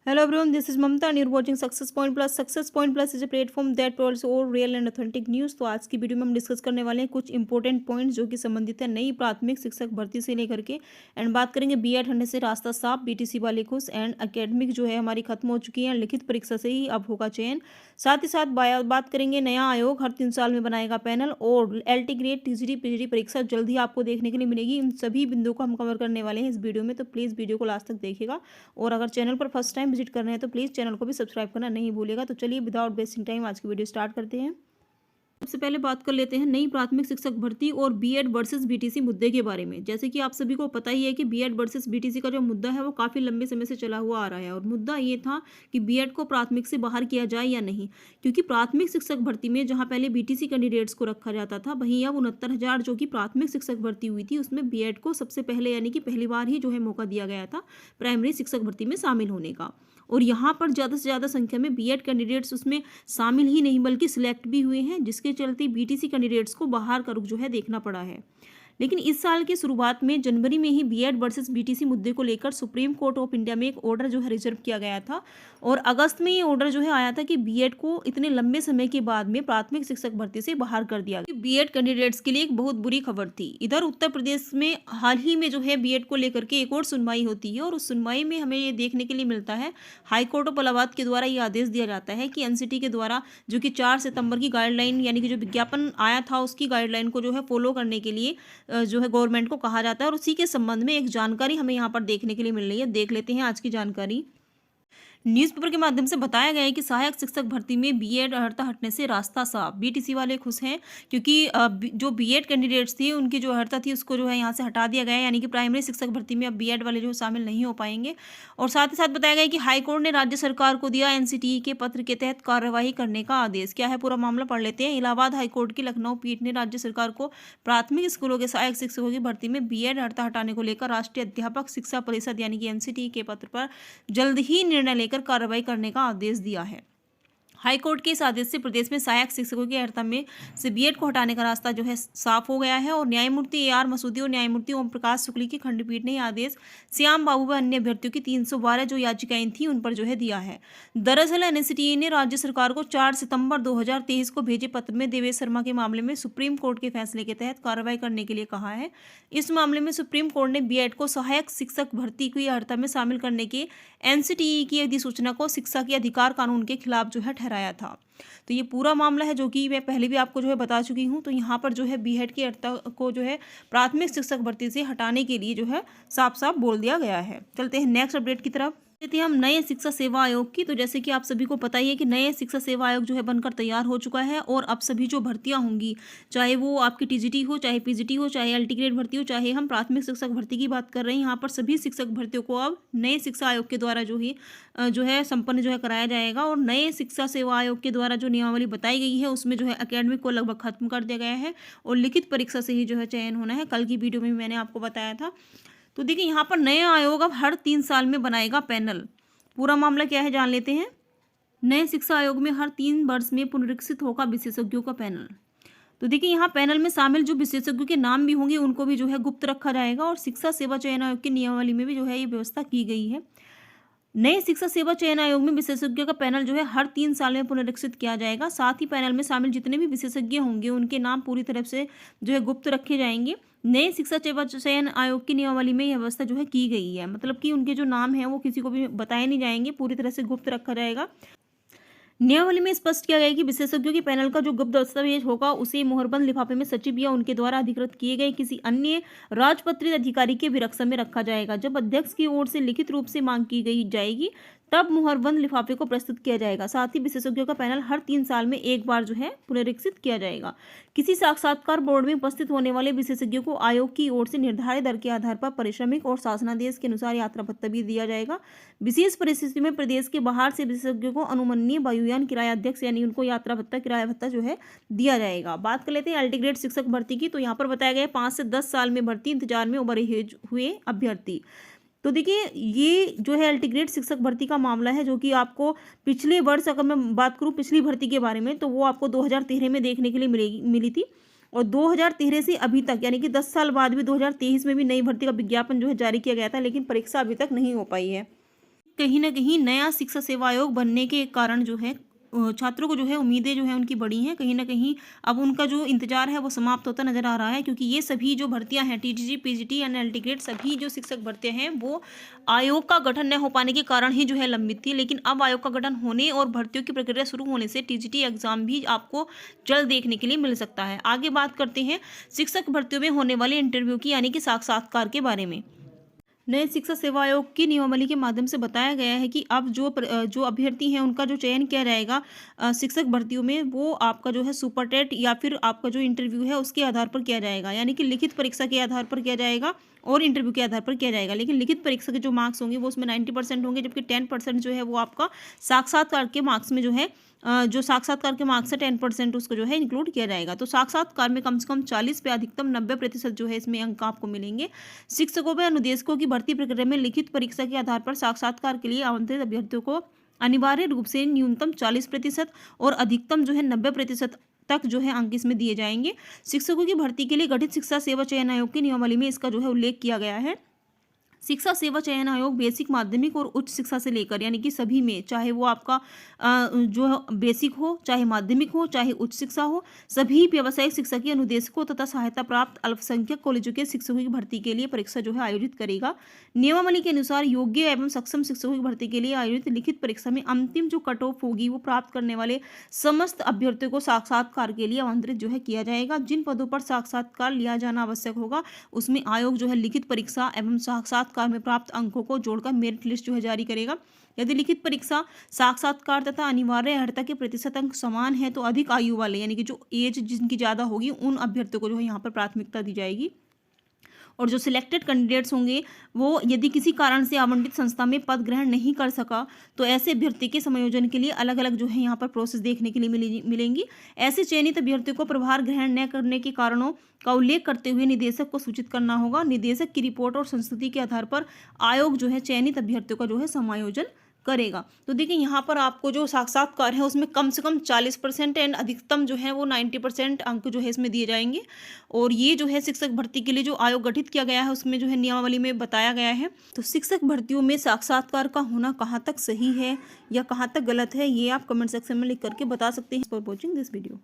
Hello everyone, this is Mamta and you're watching Success Point Plus. Success Point Plus is a platform that provides all real and authentic news. तो आज की video में हम discuss करने वाले हैं कुछ इंपॉर्टेंट पॉइंट्स जो कि संबंधित है नई प्राथमिक शिक्षक भर्ती से लेकर के एंड बात करेंगे बीएड हटने से रास्ता साफ, बीटीसी वाले खुश एंड एकेडमिक जो है हमारी खत्म हो चुकी है, लिखित परीक्षा से ही अब होगा चयन। साथ ही साथ बात करेंगे नया आयोग हर 3 साल में बनाएगा पैनल और एलटी ग्रेड टीजीटी पीजीटी परीक्षा जल्द ही आपको देखने के लिए मिलेगी। इन सभी बिंदुओं को हम कवर करने वाले हैं इस वीडियो में, तो प्लीज़ वीडियो को लास्ट तक देखिएगा और अगर चैनल पर फर्स्ट टाइम विजिट कर रहे हैं तो प्लीज़ चैनल को भी सब्सक्राइब करना नहीं भूलिएगा। तो चलिए विदाउट वेस्टिंग टाइम आज की वीडियो स्टार्ट करते हैं। सबसे पहले बात कर लेते हैं नई प्राथमिक शिक्षक भर्ती और बीएड वर्सेस बीटीसी मुद्दे के बारे में। जैसे कि आप सभी को पता ही है कि बीएड वर्सेस बीटीसी का जो मुद्दा है वो काफ़ी लंबे समय से चला हुआ आ रहा है और मुद्दा ये था कि बीएड को प्राथमिक से बाहर किया जाए या नहीं, क्योंकि प्राथमिक शिक्षक भर्ती में जहाँ पहले बीटीसी कैंडिडेट्स को रखा जाता था वहीं अब 69,000 जो कि प्राथमिक शिक्षक भर्ती हुई थी उसमें बीएड को सबसे पहले यानी कि पहली बार ही जो है मौका दिया गया था प्राइमरी शिक्षक भर्ती में शामिल होने का। और यहाँ पर ज़्यादा से ज़्यादा संख्या में बीएड कैंडिडेट्स उसमें शामिल ही नहीं बल्कि सिलेक्ट भी हुए हैं, जिसके चलते बीटीसी कैंडिडेट्स को बाहर का रुख जो है देखना पड़ा है। लेकिन इस साल की शुरुआत में जनवरी में ही बीएड वर्सेस बीटीसी मुद्दे को लेकर सुप्रीम कोर्ट ऑफ इंडिया में एक ऑर्डर जो है रिजर्व किया गया था और अगस्त में ये ऑर्डर जो है आया था कि बीएड को इतने लंबे समय के बाद में प्राथमिक शिक्षक भर्ती से बाहर कर दिया गया। बीएड कैंडिडेट्स के लिए एक बहुत बुरी खबर थी। इधर उत्तर प्रदेश में हाल ही में जो है बीएड को लेकर के एक और सुनवाई होती है और उस सुनवाई में हमें ये देखने के लिए मिलता है हाई कोर्ट ऑफ इलाहाबाद के द्वारा ये आदेश दिया जाता है कि एनसीटी के द्वारा जो कि 4 सितंबर की गाइडलाइन यानी कि जो विज्ञापन आया था उसकी गाइडलाइन को जो है फॉलो करने के लिए जो है गवर्नमेंट को कहा जाता है और उसी के संबंध में एक जानकारी हमें यहाँ पर देखने के लिए मिल रही है। देख लेते हैं आज की जानकारी। न्यूज़पेपर के माध्यम से बताया गया है कि सहायक शिक्षक भर्ती में बीएड अर्हता हटने से रास्ता साफ। बीटीसी वाले खुश हैं क्योंकि जो बीएड कैंडिडेट्स थी उनकी जो अर्हता थी उसको जो है यहाँ से हटा दिया गया है, यानी कि प्राइमरी शिक्षक भर्ती में अब बीएड वाले जो शामिल नहीं हो पाएंगे। और साथ ही साथ बताया गया है कि हाईकोर्ट ने राज्य सरकार को दिया एनसीटीई के पत्र के तहत कार्यवाही करने का आदेश। क्या है पूरा मामला पढ़ लेते हैं। इलाहाबाद हाईकोर्ट की लखनऊ पीठ ने राज्य सरकार को प्राथमिक स्कूलों के सहायक शिक्षकों की भर्ती में बीएड अर्हता हटाने को लेकर राष्ट्रीय अध्यापक शिक्षा परिषद यानी कि एनसीटीई के पत्र पर जल्द ही निर्णय लेकर कार्रवाई करने का आदेश दिया है। हाईकोर्ट के इस आदेश से प्रदेश में सहायक शिक्षकों की अर्हता में से बीएड को हटाने का रास्ता जो है साफ हो गया है और न्यायमूर्ति ए.आर. मसूदी और न्यायमूर्ति ओम प्रकाश शुक्ल की खंडपीठ ने यह आदेश श्याम बाबू व अन्य अभ्यर्थियों की 312 जो याचिकाएं थी उन पर जो है दिया है। दरअसल एनसीटीई ने राज्य सरकार को 4 सितंबर 2023 को भेजे पत्र में देवेश शर्मा के मामले में सुप्रीम कोर्ट के फैसले के तहत कार्रवाई करने के लिए कहा है। इस मामले में सुप्रीम कोर्ट ने बीएड को सहायक शिक्षक भर्ती की अर्हता में शामिल करने के एनसीटीई की अधिसूचना को शिक्षा के अधिकार कानून के खिलाफ जो है ठहराया था। तो ये पूरा मामला है जो कि मैं पहले भी आपको जो है बता चुकी हूँ। तो यहाँ पर जो है बीएड की अर्हता को जो है प्राथमिक शिक्षक भर्ती से हटाने के लिए जो है साफ साफ बोल दिया गया है। चलते हैं नेक्स्ट अपडेट की तरफ। कहते हैं हम नए शिक्षा सेवा आयोग की। तो जैसे कि आप सभी को पता ही है कि नए शिक्षा सेवा आयोग जो है बनकर तैयार हो चुका है और अब सभी जो भर्तियां होंगी, चाहे वो आपकी टीजीटी हो, चाहे पीजीटी हो, चाहे एलटी ग्रेड भर्ती हो, चाहे हम प्राथमिक शिक्षक भर्ती की बात कर रहे हैं, यहाँ पर सभी शिक्षक भर्तियों को अब नए शिक्षा आयोग के द्वारा जो है संपन्न जो है कराया जाएगा। और नए शिक्षा सेवा आयोग के द्वारा जो नियमावली बताई गई है उसमें जो है एकेडमिक को लगभग खत्म कर दिया गया है और लिखित परीक्षा से ही जो है चयन होना है। कल की वीडियो में मैंने आपको बताया था। तो देखिए यहाँ पर नया आयोग अब हर 3 साल में बनाएगा पैनल। पूरा मामला क्या है जान लेते हैं। नए शिक्षा आयोग में हर 3 वर्ष में पुनरीक्षित होगा विशेषज्ञों का पैनल। तो देखिए यहाँ पैनल में शामिल जो विशेषज्ञों के नाम भी होंगे उनको भी जो है गुप्त रखा जाएगा और शिक्षा सेवा चयन आयोग की नियमावली में भी जो है ये व्यवस्था की गई है। नए शिक्षा सेवा चयन आयोग में विशेषज्ञों का पैनल जो है हर 3 साल में पुनरीक्षित किया जाएगा। साथ ही पैनल में शामिल जितने भी विशेषज्ञ होंगे उनके नाम पूरी तरह से जो है गुप्त रखे जाएंगे। नए शिक्षा सेवा चयन आयोग की नियमावली में यह व्यवस्था जो है की गई है, मतलब कि उनके जो नाम हैं वो किसी को भी बताए नहीं जाएंगे, पूरी तरह से गुप्त रखा जाएगा। नियमावली में स्पष्ट किया गया है कि विशेषज्ञों के पैनल का जो गुप्त दस्तावेज होगा उसे मोहरबंद लिफाफे में सचिव या उनके द्वारा अधिकृत किए गए किसी अन्य राजपत्रित अधिकारी के विरक्षा में रखा जाएगा। जब अध्यक्ष की ओर से लिखित रूप से मांग की गई जाएगी तब मुहरबंद लिफाफे को प्रस्तुत किया जाएगा। साथ ही विशेषज्ञों का पैनल हर 3 साल में एक बार जो है पुनरीक्षित किया जाएगा। किसी साक्षात्कार बोर्ड में उपस्थित होने वाले विशेषज्ञों को आयोग की ओर से निर्धारित दर के आधार पर पारिश्रमिक और शासनादेश के अनुसार यात्रा भत्ता भी दिया जाएगा। विशेष परिस्थिति में प्रदेश के बाहर से विशेषज्ञों को अनुमन्य वायुयान किराया अध्यक्ष यानी उनको यात्रा भत्ता किराया भत्ता जो है दिया जाएगा। बात कर लेते हैं एलटी ग्रेड शिक्षक भर्ती की। तो यहाँ पर बताया गया 5 से 10 साल में भर्ती इंतजार में उभरे हुए अभ्यर्थी। तो देखिए ये जो है एलटी ग्रेड शिक्षक भर्ती का मामला है जो कि आपको पिछले वर्ष, अगर मैं बात करूँ पिछली भर्ती के बारे में, तो वो आपको 2013 में देखने के लिए मिली थी और 2013 से अभी तक यानी कि 10 साल बाद भी 2023 में भी नई भर्ती का विज्ञापन जो है जारी किया गया था, लेकिन परीक्षा अभी तक नहीं हो पाई है। कहीं न कहीं नया शिक्षा सेवा आयोग बनने के कारण जो है छात्रों को जो है उम्मीदें जो हैं उनकी बढ़ी हैं। कहीं न कहीं अब उनका जो इंतज़ार है वो समाप्त होता नज़र आ रहा है, क्योंकि ये सभी जो भर्तियाँ हैं टीजीटी, पीजीटी, एनएलटी ग्रेड सभी जो शिक्षक भर्तियाँ हैं वो आयोग का गठन न हो पाने के कारण ही जो है लंबित थी। लेकिन अब आयोग का गठन होने और भर्तियों की प्रक्रिया शुरू होने से टीजीटी एग्ज़ाम भी आपको जल्द देखने के लिए मिल सकता है। आगे बात करते हैं शिक्षक भर्तियों में होने वाले इंटरव्यू की, यानी कि साक्षात्कार के बारे में। नए शिक्षा सेवा आयोग की नियमावली के माध्यम से बताया गया है कि अब जो अभ्यर्थी हैं उनका जो चयन किया जाएगा शिक्षक भर्तियों में, वो आपका जो है सुपर टेट या फिर आपका जो इंटरव्यू है उसके आधार पर किया जाएगा, यानी कि लिखित परीक्षा के आधार पर किया जाएगा और इंटरव्यू के आधार पर किया जाएगा। लेकिन लिखित परीक्षा के जो मार्क्स होंगे वो उसमें 90% होंगे, जबकि 10% जो है वो आपका साक्षात्कार के मार्क्स में जो है जो साक्षात्कार के मार्क्स है 10% उसको जो है इंक्लूड किया जाएगा। तो साक्षात्कार में कम से कम 40 पे अधिकतम 90% जो है इसमें अंक आपको मिलेंगे। शिक्षकों व अनुदेशकों की भर्ती प्रक्रिया में लिखित परीक्षा के आधार पर साक्षात्कार के लिए आमंत्रित अभ्यर्थियों को अनिवार्य रूप से न्यूनतम 40% और अधिकतम जो है 90% तक जो है अंक इसमें दिए जाएंगे। शिक्षकों की भर्ती के लिए गठित शिक्षा सेवा चयन आयोग की नियमावली में इसका जो है उल्लेख किया गया है। शिक्षा सेवा चयन आयोग बेसिक, माध्यमिक और उच्च शिक्षा से लेकर, यानी कि सभी में, चाहे वो आपका जो बेसिक हो, चाहे माध्यमिक हो, चाहे उच्च शिक्षा हो, सभी व्यावसायिक शिक्षा के अनुदेशकों तथा सहायता प्राप्त अल्पसंख्यक कॉलेजों के शिक्षकों की भर्ती के लिए परीक्षा जो है आयोजित करेगा। नियमावली के अनुसार योग्य एवं सक्षम शिक्षकों की भर्ती के लिए आयोजित लिखित परीक्षा में अंतिम जो कट ऑफ होगी वो प्राप्त करने वाले समस्त अभ्यर्थियों को साक्षात्कार के लिए आमंत्रित जो है किया जाएगा। जिन पदों पर साक्षात्कार लिया जाना आवश्यक होगा उसमें आयोग जो है लिखित परीक्षा एवं साक्षात्कार में प्राप्त अंकों को जोड़कर मेरिट लिस्ट जो है जारी करेगा। यदि लिखित परीक्षा, साक्षात्कार तथा अनिवार्य अर्हता के प्रतिशत अंक समान है तो अधिक आयु वाले, यानी कि जो एज जिनकी ज़्यादा होगी उन अभ्यर्थियों को जो है यहाँ पर प्राथमिकता दी जाएगी। और जो सिलेक्टेड कैंडिडेट्स होंगे वो यदि किसी कारण से आवंटित संस्था में पद ग्रहण नहीं कर सका तो ऐसे अभ्यर्थी के समायोजन के लिए अलग अलग जो है यहाँ पर प्रोसेस देखने के लिए मिलेंगी। ऐसे चयनित अभ्यर्थियों को प्रभार ग्रहण न करने के कारणों का उल्लेख करते हुए निदेशक को सूचित करना होगा। निदेशक की रिपोर्ट और संस्तुति के आधार पर आयोग जो है चयनित अभ्यर्थियों का जो है समायोजन करेगा। तो देखिए यहाँ पर आपको जो साक्षात्कार है उसमें कम से कम 40% एंड अधिकतम जो है वो 90% अंक जो है इसमें दिए जाएंगे। और ये जो है शिक्षक भर्ती के लिए जो आयोग गठित किया गया है उसमें जो है नियमावली में बताया गया है। तो शिक्षक भर्तियों में साक्षात्कार का होना कहाँ तक सही है या कहाँ तक गलत है, ये आप कमेंट सेक्शन में लिख करके बता सकते हैं। For watching this video.